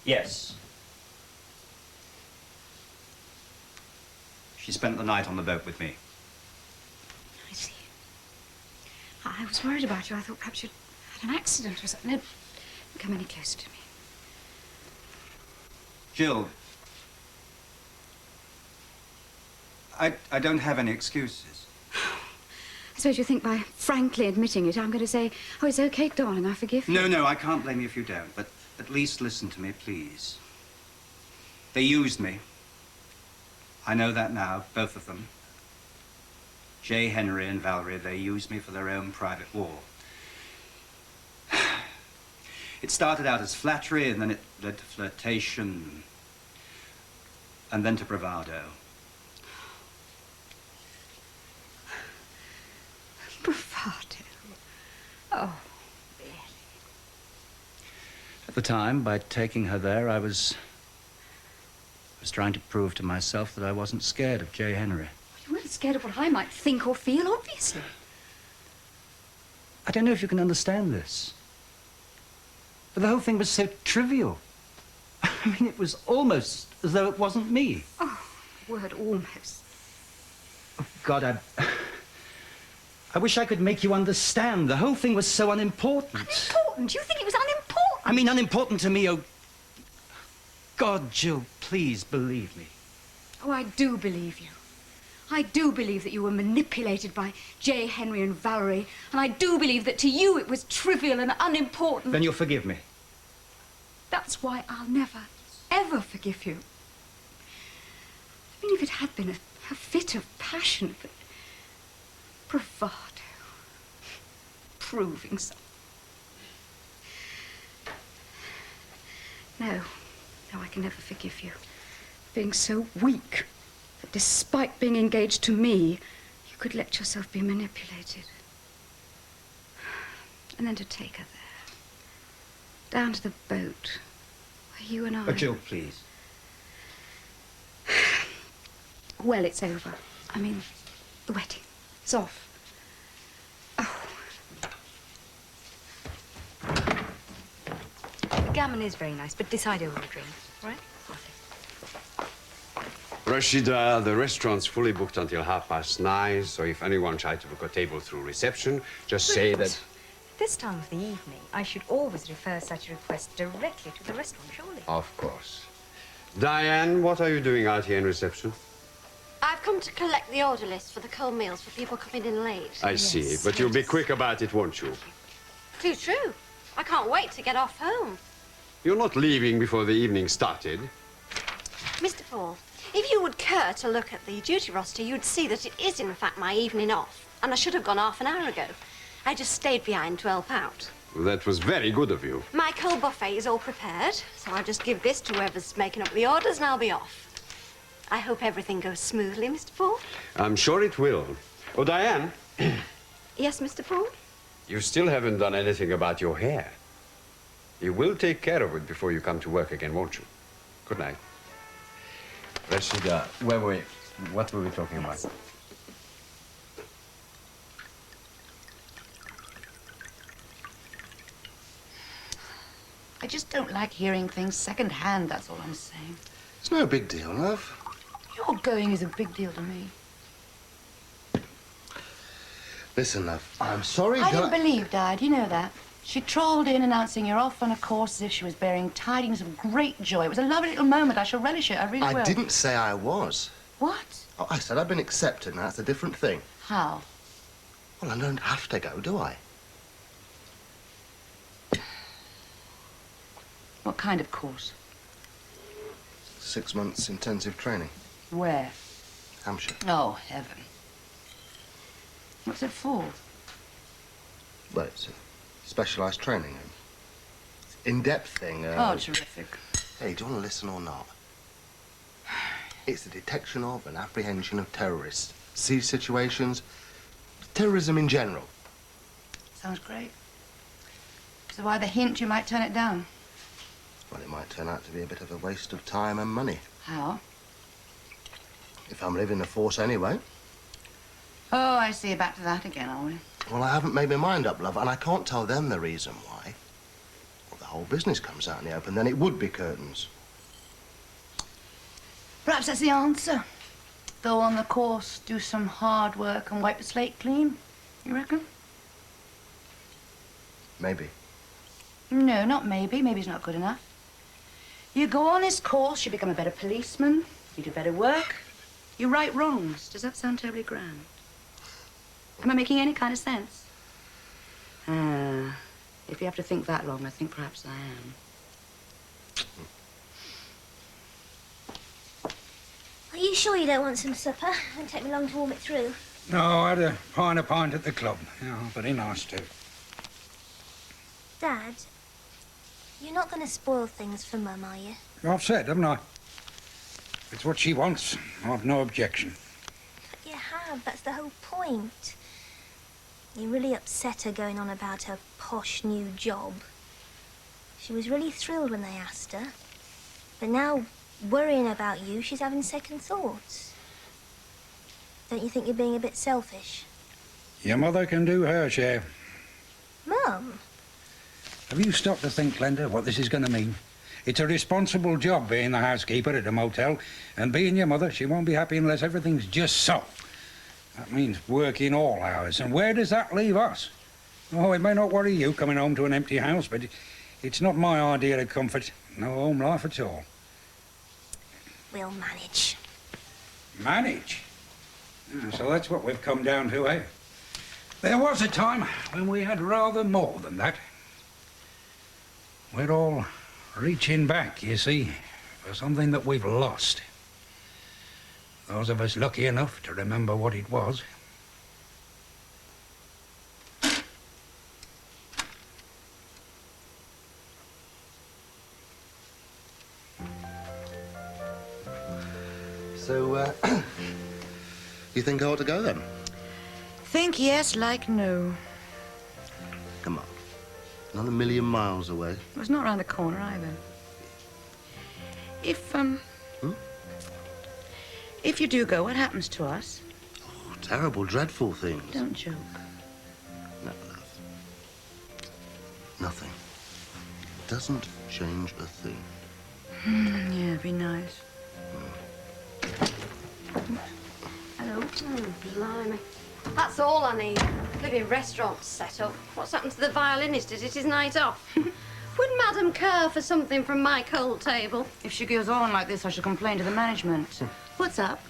Yes. She spent the night on the boat with me. I see. I was worried about you. I thought perhaps you'd had an accident or something. No, don't come any closer to me. Jill, I don't have any excuses. I suppose you think by frankly admitting it, I'm going to say, oh, it's okay, darling, I forgive you. No, I can't blame you if you don't, but at least listen to me, please. They used me. I know that now, both of them. J. Henry and Valerie, they used me for their own private war. It started out as flattery, and then it led to flirtation, and then to bravado. Bravado? Oh, really? At the time, by taking her there, I was trying to prove to myself that I wasn't scared of J. Henry. You weren't scared of what I might think or feel, obviously. I don't know if you can understand this, but the whole thing was so trivial. I mean, it was almost as though it wasn't me. Oh, word almost. Oh, God, I wish I could make you understand. The whole thing was so unimportant. Unimportant? You think it was unimportant? I mean, unimportant to me, oh... God, Jill, please believe me. Oh, I do believe you. I do believe that you were manipulated by J. Henry and Valerie, and I do believe that to you it was trivial and unimportant. Then you'll forgive me. That's why I'll never, ever forgive you. I mean, if it had been a fit of passion, but bravado, proving something. No, I can never forgive you. Being so weak that despite being engaged to me, you could let yourself be manipulated. And then to take her there, down to the boat, where you and I... Oh, Jill, please. Well, it's over. I mean, the wedding. It's off. Oh. The gammon is very nice, but decide over a drink, right? Rashida, the restaurant's fully booked until 9:30, so if anyone tries to book a table through reception, just say that... At this time of the evening, I should always refer such a request directly to the restaurant, surely. Of course. Diane, what are you doing out here in reception? I've come to collect the order list for the cold meals for people coming in late. I see, but you'll be quick about it, won't you? Too true. I can't wait to get off home. You're not leaving before the evening started. Mr. Paul, if you would care to look at the duty roster, you'd see that it is, in fact, my evening off. And I should have gone half an hour ago. I just stayed behind to help out. Well, that was very good of you. My cold buffet is all prepared, so I'll just give this to whoever's making up the orders and I'll be off. I hope everything goes smoothly, Mr. Paul. I'm sure it will. Oh, Diane. Yes, Mr. Paul? You still haven't done anything about your hair. You will take care of it before you come to work again, won't you? Good night. Rashida, what were we talking about? I just don't like hearing things second-hand, that's all I'm saying. It's no big deal, love. Your going is a big deal to me. Listen, love, I'm sorry I didn't believe Di, do you know that? She trolled in announcing you're off on a course as if she was bearing tidings of great joy. It was a lovely little moment. I shall relish it. I really will. I didn't say I was. What? Oh, I said I've been accepted, and that's a different thing. How? Well, I don't have to go, do I? What kind of course? 6 months intensive training. Where? Hampshire. Oh, heaven. What's it for? Well, it's a specialised training. In-depth thing. Oh, terrific. Hey, do you want to listen or not? It's the detection of and apprehension of terrorists. Siege situations. Terrorism in general. Sounds great. So why the hint you might turn it down? Well, it might turn out to be a bit of a waste of time and money. How? If I'm leaving the force anyway. Oh, I see. Back to that again, are we? Well, I haven't made my mind up, love, and I can't tell them the reason why. Although whole business comes out in the open, then it would be curtains. Perhaps that's the answer. Go on the course, do some hard work and wipe the slate clean. You reckon? Maybe. No, not maybe. Maybe's not good enough. You go on this course, you become a better policeman, you do better work, you right wrongs. Does that sound terribly grand? Am I making any kind of sense? If you have to think that long, I think perhaps I am. Are you sure you don't want some supper? It won't take me long to warm it through. No, I had a pint at the club. Yeah, but he nice too. Dad, you're not going to spoil things for Mum, are you? I've said, haven't I? If it's what she wants, I've no objection. But you have. That's the whole point. You really upset her going on about her posh new job. She was really thrilled when they asked her. But now, worrying about you, she's having second thoughts. Don't you think you're being a bit selfish? Your mother can do her share. Mum? Have you stopped to think, Glenda, what this is going to mean? It's a responsible job being the housekeeper at a motel, and being your mother, she won't be happy unless everything's just so. That means working all hours, and where does that leave us? Oh, it may not worry you coming home to an empty house, but it's not my idea of comfort. No home life at all. We'll manage. Manage? So that's what we've come down to, eh? There was a time when we had rather more than that. We're all reaching back, you see, for something that we've lost. Those of us lucky enough to remember what it was. So, you think I ought to go then? Think yes, like no. Come on. Not a million miles away. Well, it's not around the corner either. If you do go, what happens to us? Oh, terrible, dreadful things. Don't joke. No, love. Nothing. Doesn't change a thing. Yeah, it'd be nice. Hello. Blimey. That's all I need. Living restaurant set up. What's happened to the violinist? Is it his night off? Would Madam care for something from my cold table? If she goes on like this, I shall complain to the management. What's up?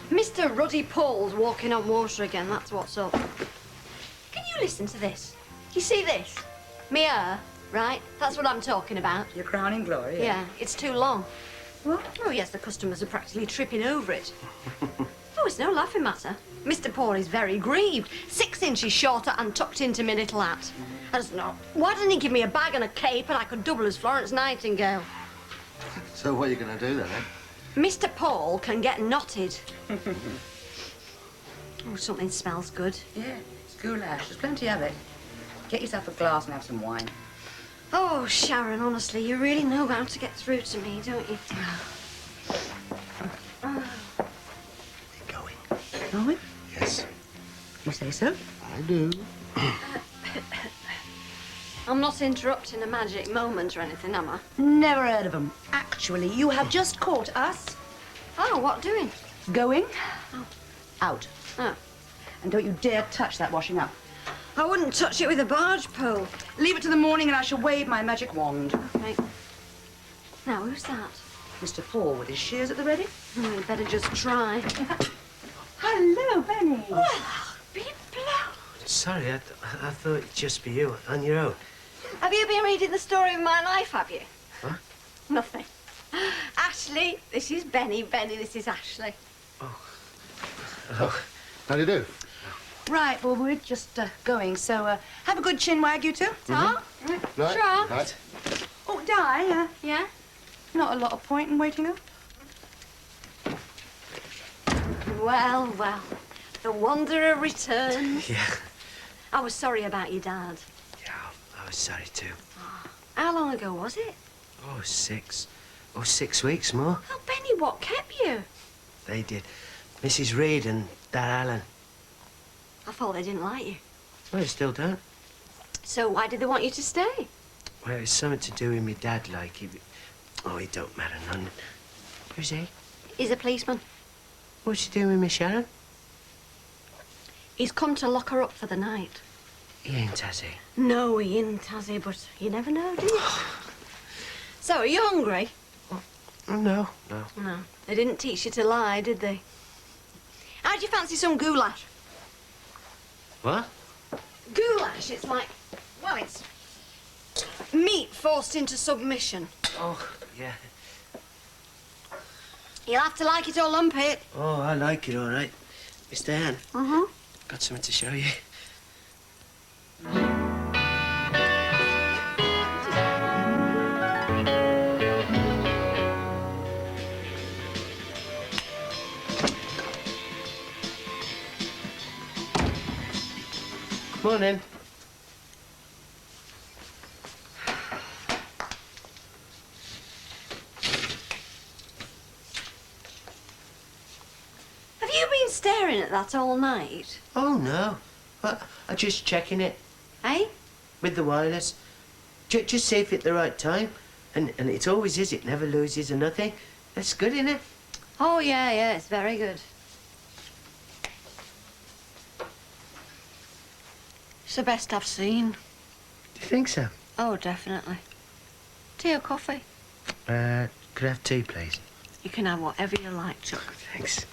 Mr. Ruddy Paul's walking on water again, that's what's up. Can you listen to this? You see this? Me hair, right? That's what I'm talking about. Your crowning glory, Yeah, it's too long. What? Oh, yes, the customers are practically tripping over it. Oh, it's no laughing matter. Mr. Paul is very grieved. 6 inches shorter and tucked into my little hat. I just know. Why didn't he give me a bag and a cape and I could double as Florence Nightingale? So what are you going to do then, eh? Mr. Paul can get knotted. Oh, something smells good. Yeah, it's goulash. There's plenty of it. Get yourself a glass and have some wine. Oh, Sharon, honestly, you really know how to get through to me, don't you? We're going. Are we? Yes, You say so? I do. I'm not interrupting a magic moment or anything, am I? Never heard of them. Actually, you have just caught us Oh, what doing? going Oh. out. Oh. And don't you dare touch that washing up. I wouldn't touch it with a barge pole. Leave it to the morning and I shall wave my magic wand. Right. Now, who's that? Mr. Paul with his shears at the ready. Oh, you better just try. Hello, Benny. Well, be blowed. Sorry, I thought it'd just be you, on your own. Have you been reading the story of my life, have you? What? Nothing. Ashley, this is Benny. Benny, this is Ashley. Hello. How do you do? Right, well, we're just going, so have a good chin wag, you two. Tom? Right. Sure. Right. Oh, Di, Yeah? not a lot of point in waiting up. Well, well. The wanderer returns. Yeah. I was sorry about your dad. Yeah, I was sorry too. How long ago was it? Oh, 6 weeks more. Oh, Benny, what kept you? They did. Mrs. Reed and Dad Allen. I thought they didn't like you. Well, they still don't. So why did they want you to stay? Well, it's something to do with me dad, like. Oh, it don't matter none. Who's he? He's a policeman. What's he doing with me, Sharon? He's come to lock her up for the night. He ain't, has he? No, he ain't, has he? But you never know, do you? So, are you hungry? No. No. They didn't teach you to lie, did they? How'd you fancy some goulash? What? Goulash, it's like, well, it's meat forced into submission. Oh, yeah. You'll have to like it or lump it. Oh, I like it, all right. Miss Diane. Got something to show you. Morning. Have you been staring at that all night? Oh, no. I'm just checking it Eh? with the wireless. Just see if it's the right time. And it always is. It never loses or nothing. That's good, isn't it? Oh, yeah, it's very good. It's the best I've seen. Do you think so? Oh, definitely. Tea or coffee? Could I have tea, please? You can have whatever you like, Chuck. Thanks.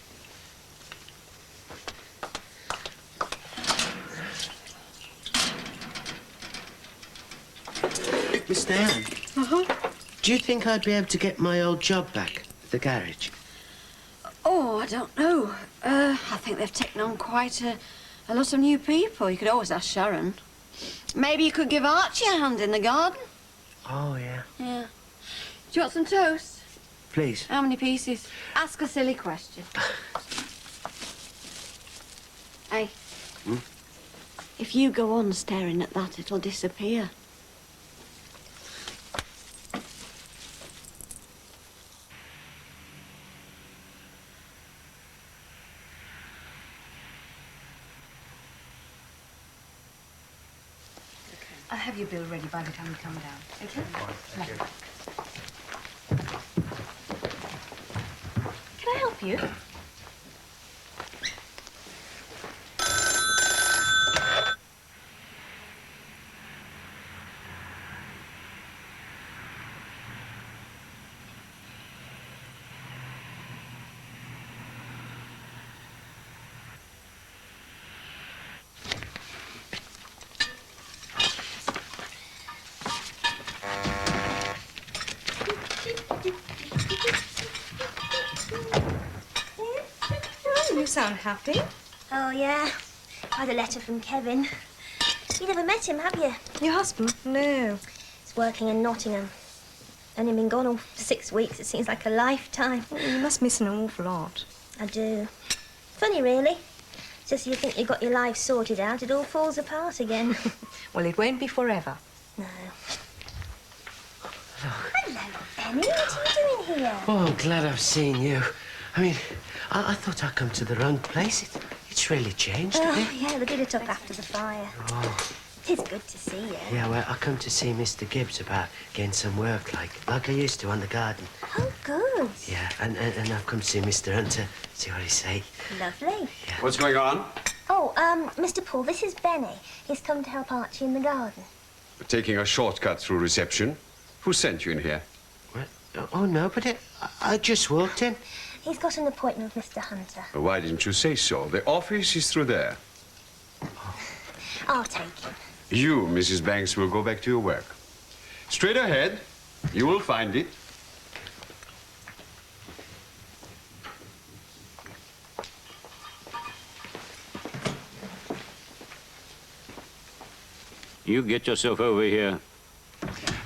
Miss Diane. Do you think I'd be able to get my old job back at the garage? Oh, I don't know. I think they've taken on quite a lot of new people. You could always ask Sharon. Maybe you could give Archie a hand in the garden. Oh, yeah. Yeah. Do you want some toast? Please. How many pieces? Ask a silly question. Hey. If you go on staring at that, it'll disappear. I'll have your bill ready by the time we come down. Okay? Thank you. Can I help you? You sound happy. Oh, yeah. I had a letter from Kevin. You never met him, have you? Your husband? No. He's working in Nottingham. Only been gone all 6 weeks. It seems like a lifetime. Oh, you must miss an awful lot. I do. Funny, really. Just you think you got your life sorted out, it all falls apart again. Well, it won't be forever. No. Hello, Benny. What are you doing here? Oh, I'm glad I've seen you. I mean, I thought I'd come to the wrong place. It's really changed a bit. Yeah, they did it up after the fire. Oh. It's good to see you. Yeah, well, I come to see Mr. Gibbs about getting some work, like I used to on the garden. Oh, good. Yeah, and I've come to see Mr. Hunter, see what he say. Lovely. Yeah. What's going on? Oh, Mr. Paul, this is Benny. He's come to help Archie in the garden. We're taking a shortcut through reception. Who sent you in here? What? Oh, no, but I just walked in. He's got an appointment with Mr. Hunter. Well, why didn't you say so? The office is through there. I'll take him. You, Mrs. Banks, will go back to your work. Straight ahead. You will find it. You get yourself over here.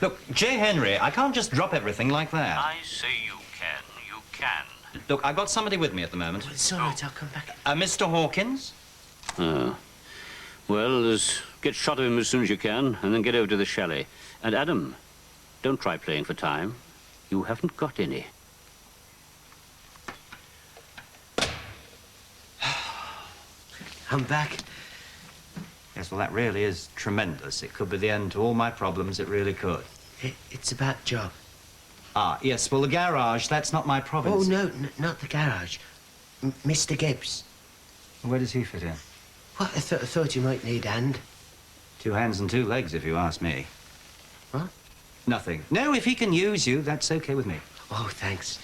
Look, J. Henry, I can't just drop everything like that. I say you can. You can. Look, I've got somebody with me at the moment. Well, it's all right, I'll come back. Mr. Hawkins? Ah. Well, get shot of him as soon as you can, and then get over to the chalet. And Adam, don't try playing for time. You haven't got any. I'm back. Yes, well, that really is tremendous. It could be the end to all my problems. It really could. It's about job. Ah, yes, well, the garage, that's not my province. Oh, no, not the garage. Mr. Gibbs. Where does he fit in? What, I thought you might need a hand. 2 hands and 2 legs, if you ask me. What? Nothing. No, if he can use you, that's okay with me. Oh, thanks.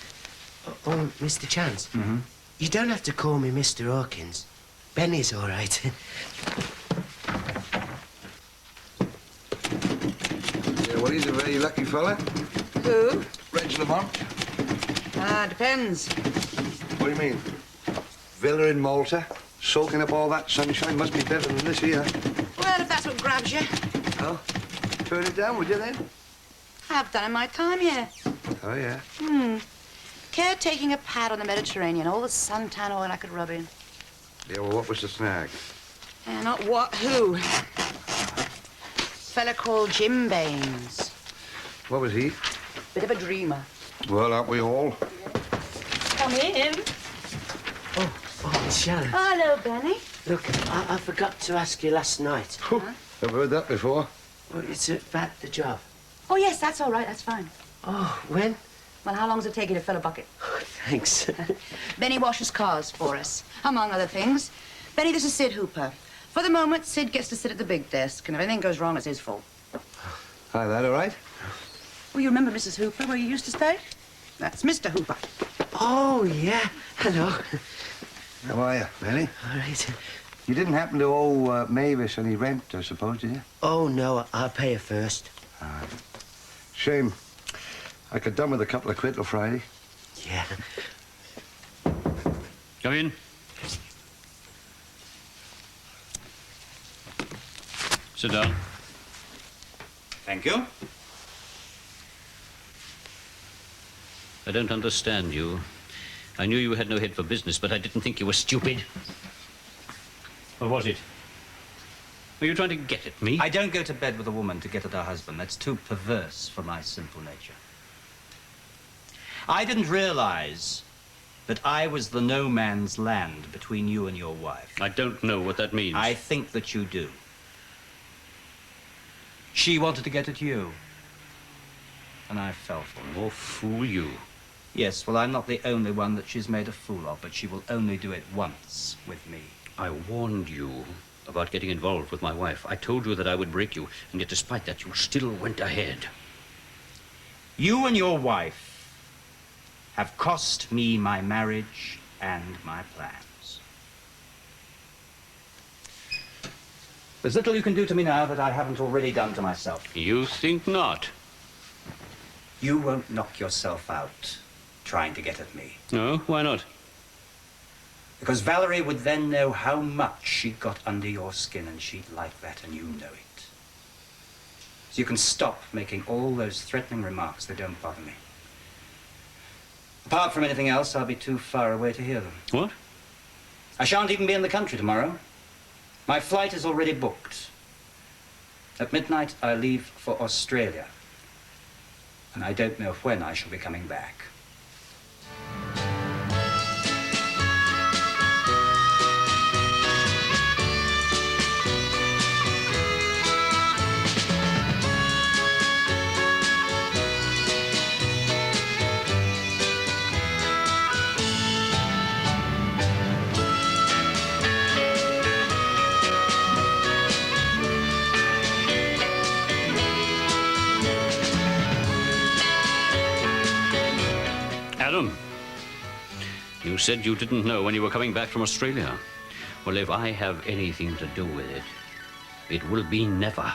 Oh, Mr. Chance. Mm-hmm. You don't have to call me Mr. Hawkins. Benny's all right. Yeah, well, he's a very lucky fella. Who? Reg Lamont. Depends. What do you mean? Villa in Malta, soaking up all that sunshine must be better than this here. Well, if that's what grabs you. Oh, turn it down, would you then? I've done in my time, yeah. Oh, yeah. Caretaking a pad on the Mediterranean, all the suntan oil I could rub in. Yeah, well, what was the snag? Not what, who? Fella called Jim Baines. What was he? Bit of a dreamer. Well, aren't we all? Come in. Oh, Sharon. Hello, Benny. Look, I forgot to ask you last night. I've heard that before. Well, it's about the job. Oh, yes, that's all right. That's fine. Oh, when? Well, how long does it take you to fill a bucket? Thanks. Benny washes cars for us, among other things. Benny, this is Sid Hooper. For the moment, Sid gets to sit at the big desk, and if anything goes wrong, it's his fault. Hi, that all right? Well, you remember Mrs. Hooper, where you used to stay? That's Mr. Hooper. Oh, yeah. Hello. How are you, Benny? All right. You didn't happen to owe Mavis any rent, I suppose, did you? Oh, no, I'll pay her first. Shame. I could done with a couple of quid till Friday. Yeah. Come in. Sit down. Thank you. I don't understand you. I knew you had no head for business, but I didn't think you were stupid. What was it? Were you trying to get at me? I don't go to bed with a woman to get at her husband. That's too perverse for my simple nature. I didn't realize that I was the no man's land between you and your wife. I don't know what that means. I think that you do. She wanted to get at you, and I fell for it. Oh, fool you. Yes, well, I'm not the only one that she's made a fool of, but she will only do it once with me. I warned you about getting involved with my wife. I told you that I would break you, and yet despite that, you still went ahead. You and your wife have cost me my marriage and my plans. There's little you can do to me now that I haven't already done to myself. You think not? You won't knock yourself out trying to get at me. No? Why not? Because Valerie would then know how much she got under your skin, and she'd like that, and you know it. So you can stop making all those threatening remarks. They don't bother me. Apart from anything else, I'll be too far away to hear them. What? I shan't even be in the country tomorrow. My flight is already booked. At midnight, I leave for Australia. And I don't know when I shall be coming back. Adam, you said you didn't know when you were coming back from Australia. Well, if I have anything to do with it, it will be never.